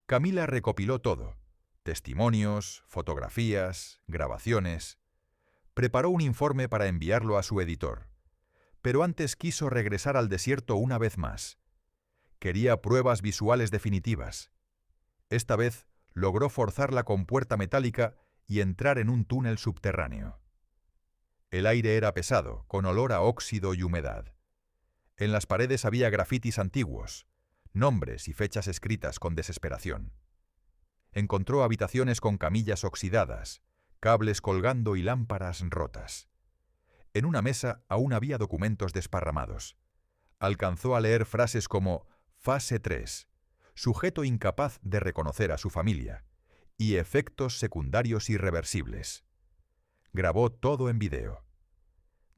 Camila recopiló todo: testimonios, fotografías, grabaciones. Preparó un informe para enviarlo a su editor, pero antes quiso regresar al desierto una vez más. Quería pruebas visuales definitivas. Esta vez logró forzar la compuerta metálica y entrar en un túnel subterráneo. El aire era pesado, con olor a óxido y humedad. En las paredes había grafitis antiguos, nombres y fechas escritas con desesperación. Encontró habitaciones con camillas oxidadas, cables colgando y lámparas rotas. En una mesa aún había documentos desparramados. Alcanzó a leer frases como «Fase 3», «Sujeto incapaz de reconocer a su familia» y «Efectos secundarios irreversibles». Grabó todo en video.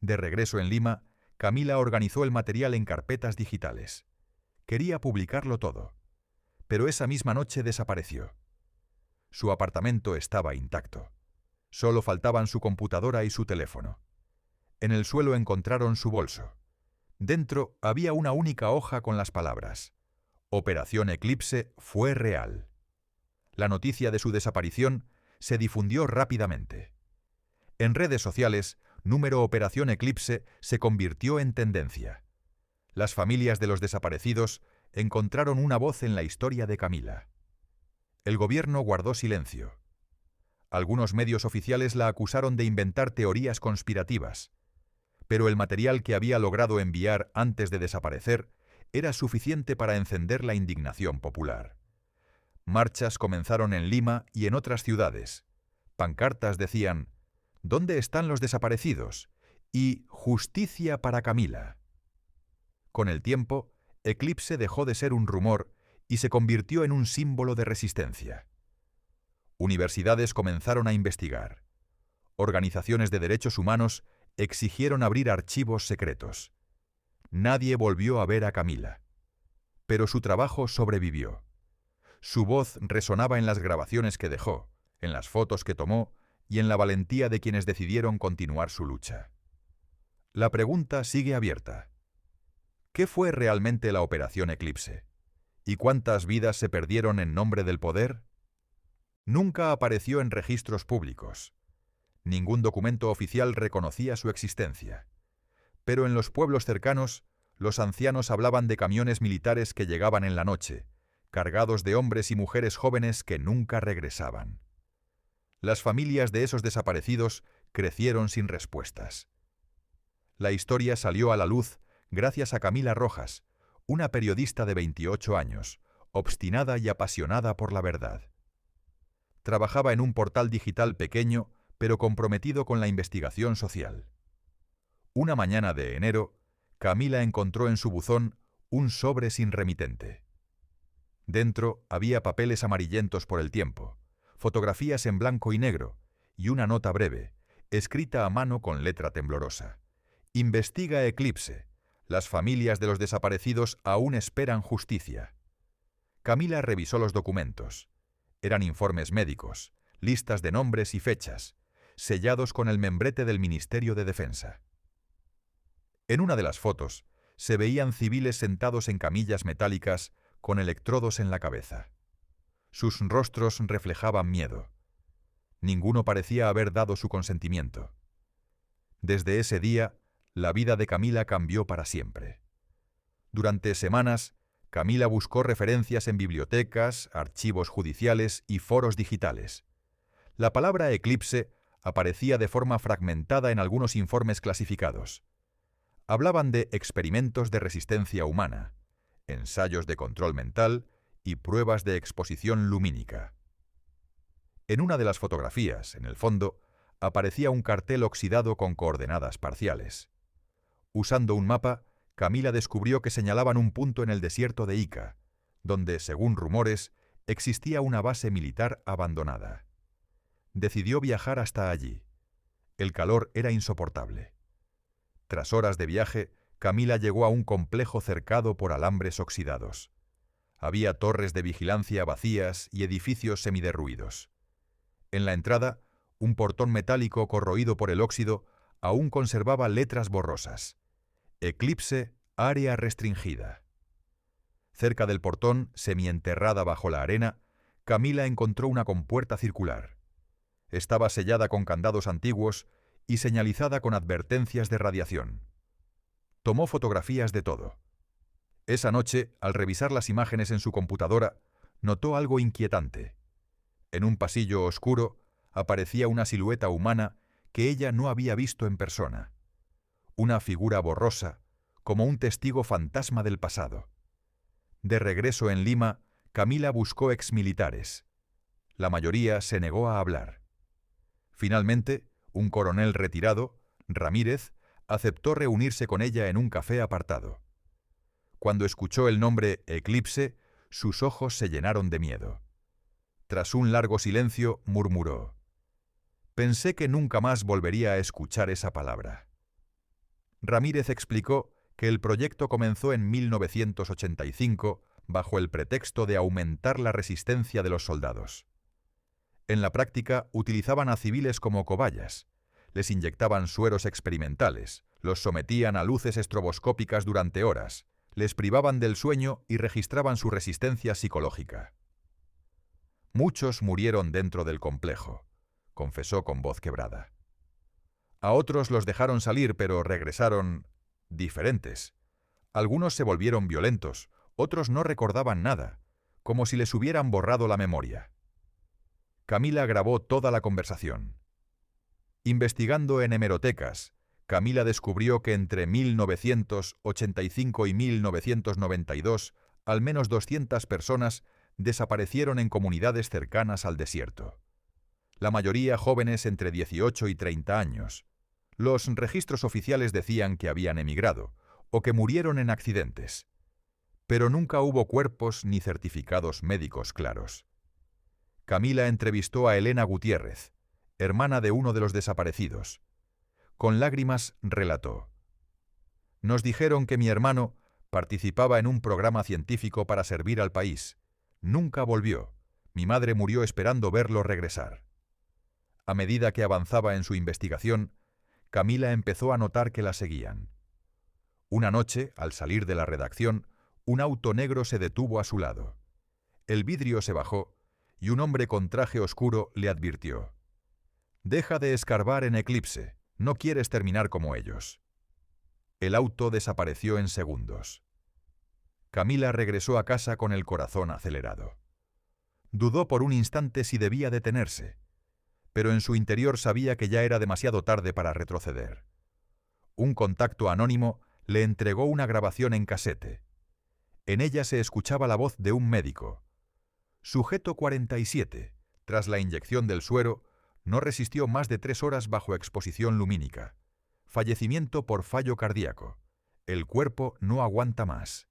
De regreso en Lima, Camila organizó el material en carpetas digitales. Quería publicarlo todo, pero esa misma noche desapareció. Su apartamento estaba intacto. Solo faltaban su computadora y su teléfono. En el suelo encontraron su bolso. Dentro había una única hoja con las palabras: «Operación Eclipse fue real». La noticia de su desaparición se difundió rápidamente. En redes sociales, número Operación Eclipse se convirtió en tendencia. Las familias de los desaparecidos encontraron una voz en la historia de Camila. El gobierno guardó silencio. Algunos medios oficiales la acusaron de inventar teorías conspirativas, pero el material que había logrado enviar antes de desaparecer era suficiente para encender la indignación popular. Marchas comenzaron en Lima y en otras ciudades. Pancartas decían «¿Dónde están los desaparecidos?» y «Justicia para Camila». Con el tiempo, Eclipse dejó de ser un rumor y se convirtió en un símbolo de resistencia. Universidades comenzaron a investigar. Organizaciones de derechos humanos exigieron abrir archivos secretos. Nadie volvió a ver a Camila. Pero su trabajo sobrevivió. Su voz resonaba en las grabaciones que dejó, en las fotos que tomó y en la valentía de quienes decidieron continuar su lucha. La pregunta sigue abierta. ¿Qué fue realmente la Operación Eclipse? ¿Y cuántas vidas se perdieron en nombre del poder? Nunca apareció en registros públicos. Ningún documento oficial reconocía su existencia. Pero en los pueblos cercanos, los ancianos hablaban de camiones militares que llegaban en la noche, cargados de hombres y mujeres jóvenes que nunca regresaban. Las familias de esos desaparecidos crecieron sin respuestas. La historia salió a la luz gracias a Camila Rojas, una periodista de 28 años, obstinada y apasionada por la verdad. Trabajaba en un portal digital pequeño, pero comprometido con la investigación social. Una mañana de enero, Camila encontró en su buzón un sobre sin remitente. Dentro había papeles amarillentos por el tiempo, fotografías en blanco y negro y una nota breve, escrita a mano con letra temblorosa. «Investiga Eclipse. Las familias de los desaparecidos aún esperan justicia». Camila revisó los documentos. Eran informes médicos, listas de nombres y fechas, sellados con el membrete del Ministerio de Defensa. En una de las fotos se veían civiles sentados en camillas metálicas con electrodos en la cabeza. Sus rostros reflejaban miedo. Ninguno parecía haber dado su consentimiento. Desde ese día, la vida de Camila cambió para siempre. Durante semanas, Camila buscó referencias en bibliotecas, archivos judiciales y foros digitales. La palabra eclipse aparecía de forma fragmentada en algunos informes clasificados. Hablaban de experimentos de resistencia humana, ensayos de control mental y pruebas de exposición lumínica. En una de las fotografías, en el fondo, aparecía un cartel oxidado con coordenadas parciales. Usando un mapa, Camila descubrió que señalaban un punto en el desierto de Ica, donde, según rumores, existía una base militar abandonada. Decidió viajar hasta allí. El calor era insoportable. Tras horas de viaje, Camila llegó a un complejo cercado por alambres oxidados. Había torres de vigilancia vacías y edificios semiderruidos. En la entrada, un portón metálico corroído por el óxido aún conservaba letras borrosas. Eclipse, área restringida. Cerca del portón, semienterrada bajo la arena, Camila encontró una compuerta circular. Estaba sellada con candados antiguos y señalizada con advertencias de radiación. Tomó fotografías de todo. Esa noche, al revisar las imágenes en su computadora, notó algo inquietante. En un pasillo oscuro aparecía una silueta humana que ella no había visto en persona. Una figura borrosa, como un testigo fantasma del pasado. De regreso en Lima, Camila buscó exmilitares. La mayoría se negó a hablar. Finalmente, un coronel retirado, Ramírez, aceptó reunirse con ella en un café apartado. Cuando escuchó el nombre Eclipse, sus ojos se llenaron de miedo. Tras un largo silencio, murmuró: «Pensé que nunca más volvería a escuchar esa palabra». Ramírez explicó que el proyecto comenzó en 1985 bajo el pretexto de aumentar la resistencia de los soldados. En la práctica utilizaban a civiles como cobayas, les inyectaban sueros experimentales, los sometían a luces estroboscópicas durante horas, les privaban del sueño y registraban su resistencia psicológica. Muchos murieron dentro del complejo, confesó con voz quebrada. A otros los dejaron salir, pero regresaron diferentes. Algunos se volvieron violentos, otros no recordaban nada, como si les hubieran borrado la memoria. Camila grabó toda la conversación. Investigando en hemerotecas, Camila descubrió que entre 1985 y 1992, al menos 200 personas desaparecieron en comunidades cercanas al desierto. La mayoría jóvenes entre 18 y 30 años. Los registros oficiales decían que habían emigrado o que murieron en accidentes. Pero nunca hubo cuerpos ni certificados médicos claros. Camila entrevistó a Elena Gutiérrez, hermana de uno de los desaparecidos. Con lágrimas relató: «Nos dijeron que mi hermano participaba en un programa científico para servir al país. Nunca volvió. Mi madre murió esperando verlo regresar». A medida que avanzaba en su investigación, Camila empezó a notar que la seguían. Una noche, al salir de la redacción, un auto negro se detuvo a su lado. El vidrio se bajó y un hombre con traje oscuro le advirtió: «Deja de escarbar en Eclipse, no quieres terminar como ellos». El auto desapareció en segundos. Camila regresó a casa con el corazón acelerado. Dudó por un instante si debía detenerse, pero en su interior sabía que ya era demasiado tarde para retroceder. Un contacto anónimo le entregó una grabación en casete. En ella se escuchaba la voz de un médico. Sujeto 47, tras la inyección del suero, no resistió más de 3 horas bajo exposición lumínica. Fallecimiento por fallo cardíaco. El cuerpo no aguanta más.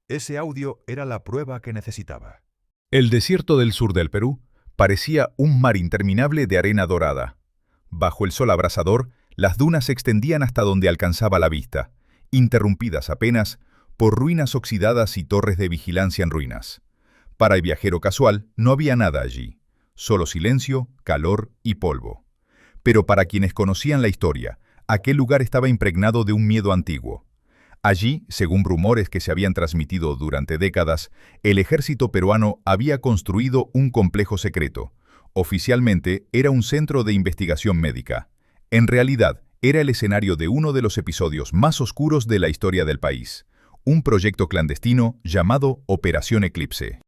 Ese audio era la prueba que necesitaba. El desierto del sur del Perú parecía un mar interminable de arena dorada. Bajo el sol abrasador, las dunas se extendían hasta donde alcanzaba la vista, interrumpidas apenas por ruinas oxidadas y torres de vigilancia en ruinas. Para el viajero casual no había nada allí, solo silencio, calor y polvo. Pero para quienes conocían la historia, aquel lugar estaba impregnado de un miedo antiguo. Allí, según rumores que se habían transmitido durante décadas, el ejército peruano había construido un complejo secreto. Oficialmente era un centro de investigación médica. En realidad, era el escenario de uno de los episodios más oscuros de la historia del país. Un proyecto clandestino llamado Operación Eclipse.